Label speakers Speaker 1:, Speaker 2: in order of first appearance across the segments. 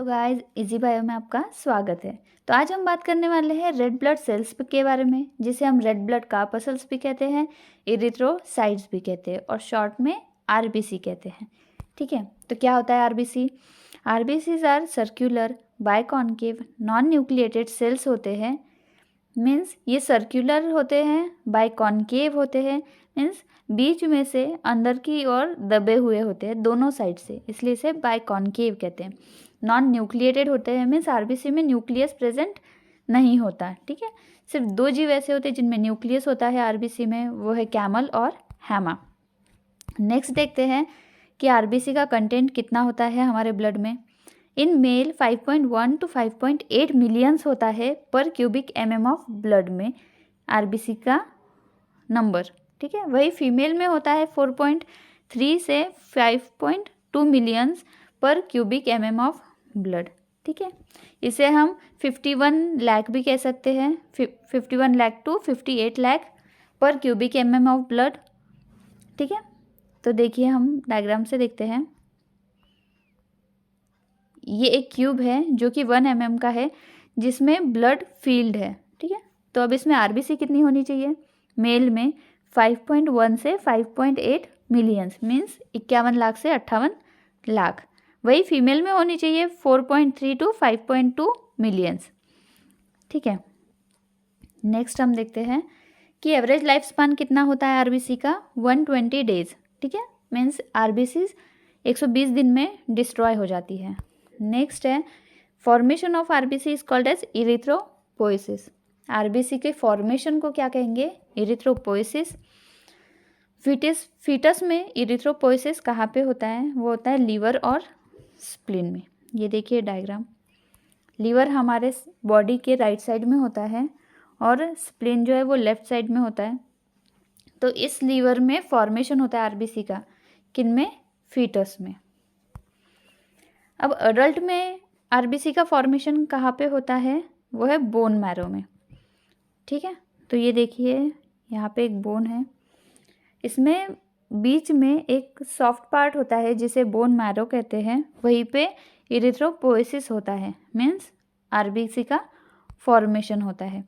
Speaker 1: Hello guys, easy bio में आपका स्वागत है। तो आज हम बात करने वाले हैं रेड ब्लड सेल्स के बारे में, जिसे हम रेड ब्लड कार्पसल्स भी कहते हैं, इरिथ्रोसाइट्स भी कहते हैं और शॉर्ट में आरबीसी कहते हैं। ठीक है, तो क्या होता है RBC? RBCs are circular biconcave non nucleated cells होते हैं। मीन्स ये सर्कुलर होते हैं, बाइकॉन्केव होते हैं, मीन्स बीच में से अंदर की ओर दबे हुए होते हैं दोनों साइड से, इसलिए इसे बाइकॉन्केव कहते हैं। नॉन न्यूक्लिएटेड होते हैं, मीन्स आरबीसी में न्यूक्लियस प्रेजेंट नहीं होता। ठीक है, सिर्फ दो जीव ऐसे होते हैं जिनमें न्यूक्लियस होता है आरबीसी में, वो है कैमल और हैमा। नेक्स्ट देखते हैं कि आरबीसी का कंटेंट कितना होता है हमारे ब्लड में। इन मेल 5.1 to 5.8 मिलियंस होता है पर क्यूबिक एमएम ऑफ ब्लड में आरबीसी का नंबर। ठीक है, वही फीमेल में होता है 4.3 से 5.2 मिलियंस पर क्यूबिक एमएम ऑफ ब्लड। ठीक है, इसे हम 51 लाख भी कह सकते हैं, 51 लाख to 58 लाख पर क्यूबिक एमएम ऑफ ब्लड। ठीक है, तो देखिए हम डायग्राम से देखते हैं। ये एक क्यूब है जो कि 1 mm का है, जिसमें ब्लड फील्ड है। ठीक है, तो अब इसमें आरबीसी कितनी होनी चाहिए? मेल में 5.1 से 5.8 मिलियंस, मीन्स 51 लाख से 58 लाख। वही फीमेल में होनी चाहिए 4.3 to 5.2 मिलियंस। ठीक है, नेक्स्ट हम देखते हैं कि एवरेज लाइफ स्पान कितना होता है आरबीसी का? 120 डेज। ठीक है, मीन्स आरबीसी 120 दिन में डिस्ट्रॉय हो जाती है। नेक्स्ट है formation of RBC is called as erythropoiesis. RBC के फॉर्मेशन को क्या कहेंगे? इरिथ्रोपोइसिस। फीटस में इरिथ्रोपोइसिस कहाँ पे होता है? वो होता है लीवर और स्प्लीन में। ये देखिए डायग्राम, लीवर हमारे बॉडी के राइट साइड में होता है और स्प्लीन जो है वो लेफ्ट साइड में होता है। तो इस लीवर में फॉर्मेशन होता है आरबीसी का, किन में? फीटस में। अब अडल्ट में आरबीसी का फॉर्मेशन कहाँ पे होता है? वो है बोन मैरो में। ठीक है, तो ये देखिए यहाँ पे एक बोन है, इसमें बीच में एक सॉफ्ट पार्ट होता है जिसे बोन मैरो कहते हैं, वहीं पे इरिथ्रोपोइसिस होता है, मीन्स आरबीसी का फॉर्मेशन होता है।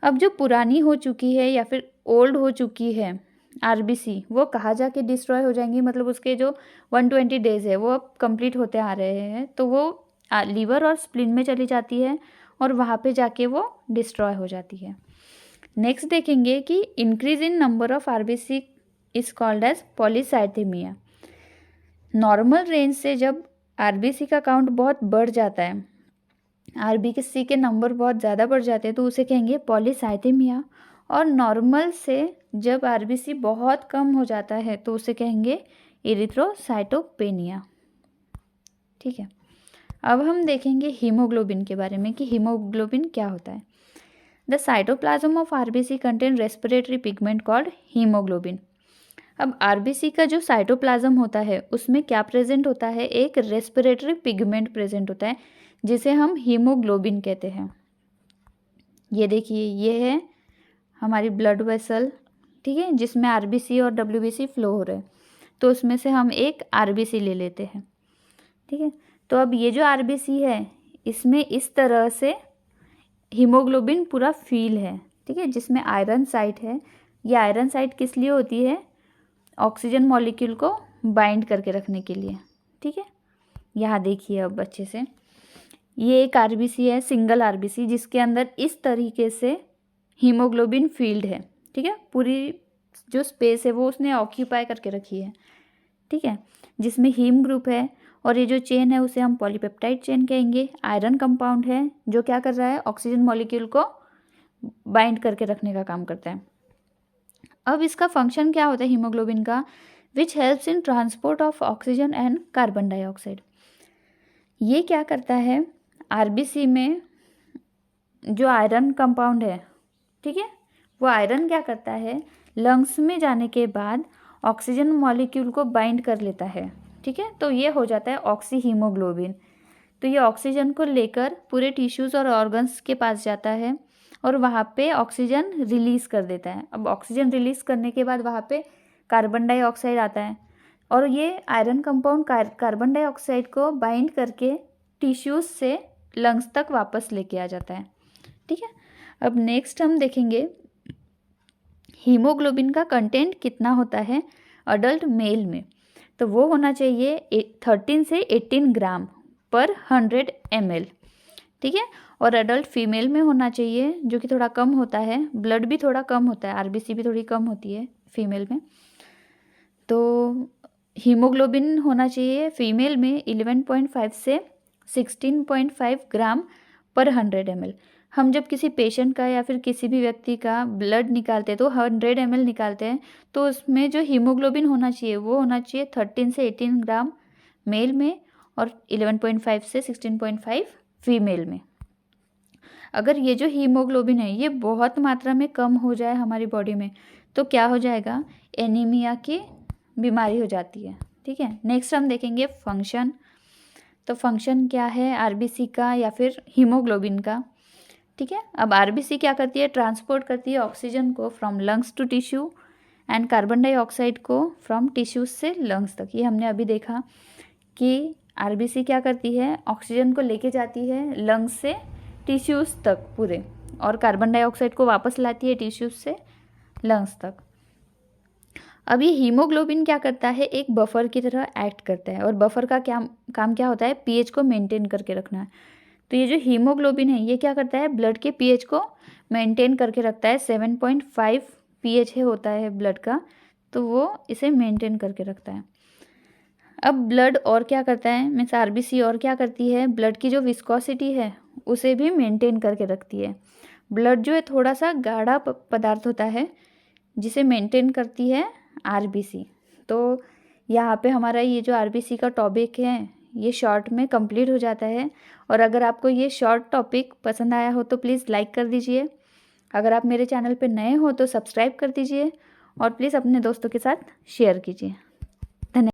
Speaker 1: अब जो पुरानी हो चुकी है या फिर ओल्ड हो चुकी है आरबीसी, वो कहाँ जाके डिस्ट्रॉय हो जाएंगी? मतलब उसके जो 120 डेज है वो अब कंप्लीट होते आ रहे हैं, तो वो लीवर और स्प्लीन में चली जाती है और वहाँ पे जाके वो डिस्ट्रॉय हो जाती है। नेक्स्ट देखेंगे कि increase in number of RBC is called as polycythaemia. Normal range से जब आरबीसी का काउंट बहुत बढ़ जाता है, आरबीसी के नंबर बहुत ज़्यादा बढ़ जाते हैं, तो उसे कहेंगे पॉलीसाइथेमिया। और नॉर्मल से जब आरबीसी बहुत कम हो जाता है तो उसे कहेंगे इरिथ्रोसाइटोपेनिया। ठीक है, अब हम देखेंगे हीमोग्लोबिन के बारे में कि हीमोग्लोबिन क्या होता है। The cytoplasm of RBC contain respiratory pigment called haemoglobin. अब आरबीसी का जो साइटोप्लाज्म होता है उसमें क्या प्रेजेंट होता है? एक रेस्पिरेटरी पिगमेंट प्रेजेंट होता है जिसे हम हीमोग्लोबिन कहते हैं। ये देखिए, ये है हमारी ब्लड वेसल, ठीक है, जिसमें आरबीसी और डब्ल्यूबीसी फ्लो हो रहे हैं, तो उसमें से हम एक आरबीसी ले लेते हैं। ठीक है, तो अब ये जो आरबीसी है इसमें इस तरह से हीमोग्लोबिन पूरा फील है। ठीक है, जिसमें आयरन साइट है। ये आयरन साइट किस लिए होती है? ऑक्सीजन मॉलिक्यूल को बाइंड करके रखने के लिए। ठीक है, यहाँ देखिए अब अच्छे से, ये एक आरबीसी है, सिंगल आरबीसी, जिसके अंदर इस तरीके से हीमोग्लोबिन फील्ड है। ठीक है, पूरी जो स्पेस है वो उसने ऑक्यूपाई करके रखी है। ठीक है, जिसमें हीम ग्रुप है और ये जो चेन है उसे हम पॉलीपेप्टाइड चेन कहेंगे। आयरन कंपाउंड है जो क्या कर रहा है? ऑक्सीजन मॉलिक्यूल को बाइंड करके रखने का काम करता है। अब इसका फंक्शन क्या होता है हीमोग्लोबिन का? Which helps in transport of oxygen and carbon dioxide. ये क्या करता है? आरबीसी में जो आयरन कंपाउंड है, ठीक है, वो आयरन क्या करता है? लंग्स में जाने के बाद ऑक्सीजन मॉलिक्यूल को बाइंड कर लेता है। ठीक है, तो ये हो जाता है ऑक्सी हीमोग्लोबिन। तो ये ऑक्सीजन को लेकर पूरे टिश्यूज़ और ऑर्गन्स के पास जाता है और वहाँ पे ऑक्सीजन रिलीज़ कर देता है। अब ऑक्सीजन रिलीज़ करने के बाद वहाँ पे कार्बन डाइऑक्साइड आता है और ये आयरन कंपाउंड कार्बन डाइऑक्साइड को बाइंड करके टिश्यूज़ से लंग्स तक वापस लेके आ जाता है। ठीक है, अब नेक्स्ट हम देखेंगे हीमोग्लोबिन का कंटेंट कितना होता है अडल्ट मेल में। तो वो होना चाहिए 13 से 18 ग्राम पर 100 ml। ठीक है, और अडल्ट फीमेल में होना चाहिए, जो कि थोड़ा कम होता है, ब्लड भी थोड़ा कम होता है, आरबीसी भी थोड़ी कम होती है फीमेल में। तो हीमोग्लोबिन होना चाहिए फीमेल में 11.5 से 16.5 ग्राम पर 100 ml। हम जब किसी पेशेंट का या फिर किसी भी व्यक्ति का ब्लड निकालते हैं तो 100 ml निकालते हैं, तो उसमें जो हीमोग्लोबिन होना चाहिए वो होना चाहिए 13 से 18 ग्राम मेल में और 11.5 से 16.5 फीमेल में। अगर ये जो हीमोग्लोबिन है ये बहुत मात्रा में कम हो जाए हमारी बॉडी में तो क्या हो जाएगा, एनीमिया की बीमारी हो जाती है। ठीक है, नेक्स्ट हम देखेंगे फंक्शन। तो फंक्शन क्या है आरबीसी का या फिर हीमोग्लोबिन का। ठीक है, अब आरबीसी क्या करती है, ट्रांसपोर्ट करती है ऑक्सीजन को from lungs to tissue and carbon dioxide को फ्रॉम टिश्यूज से लंग्स तक। ये हमने अभी देखा कि आरबीसी क्या करती है, ऑक्सीजन को लेके जाती है लंग्स से टिश्यूज तक पूरे, और कार्बन डाइऑक्साइड को वापस लाती है टिश्यूज से लंग्स तक। अब ये हीमोग्लोबिन क्या करता है, एक बफर की तरह एक्ट करता है, और बफर का काम क्या होता है, पीएच को मेंटेन करके रखना है। तो ये जो हीमोग्लोबिन है ये क्या करता है, ब्लड के पीएच को मेंटेन करके रखता है। 7.5 पीएच है होता है ब्लड का, तो वो इसे मेंटेन करके रखता है। अब ब्लड और क्या करता है, मीन्स आरबीसी और क्या करती है, ब्लड की जो विस्कोसिटी है उसे भी मेंटेन करके रखती है। ब्लड जो है थोड़ा सा गाढ़ा पदार्थ होता है जिसे मेंटेन करती है आरबीसी। तो यहाँ पे हमारा ये जो आरबीसी का टॉपिक है ये शॉर्ट में कंप्लीट हो जाता है। और अगर आपको ये शॉर्ट टॉपिक पसंद आया हो तो प्लीज़ लाइक कर दीजिए। अगर आप मेरे चैनल पे नए हो तो सब्सक्राइब कर दीजिए और प्लीज़ अपने दोस्तों के साथ शेयर कीजिए।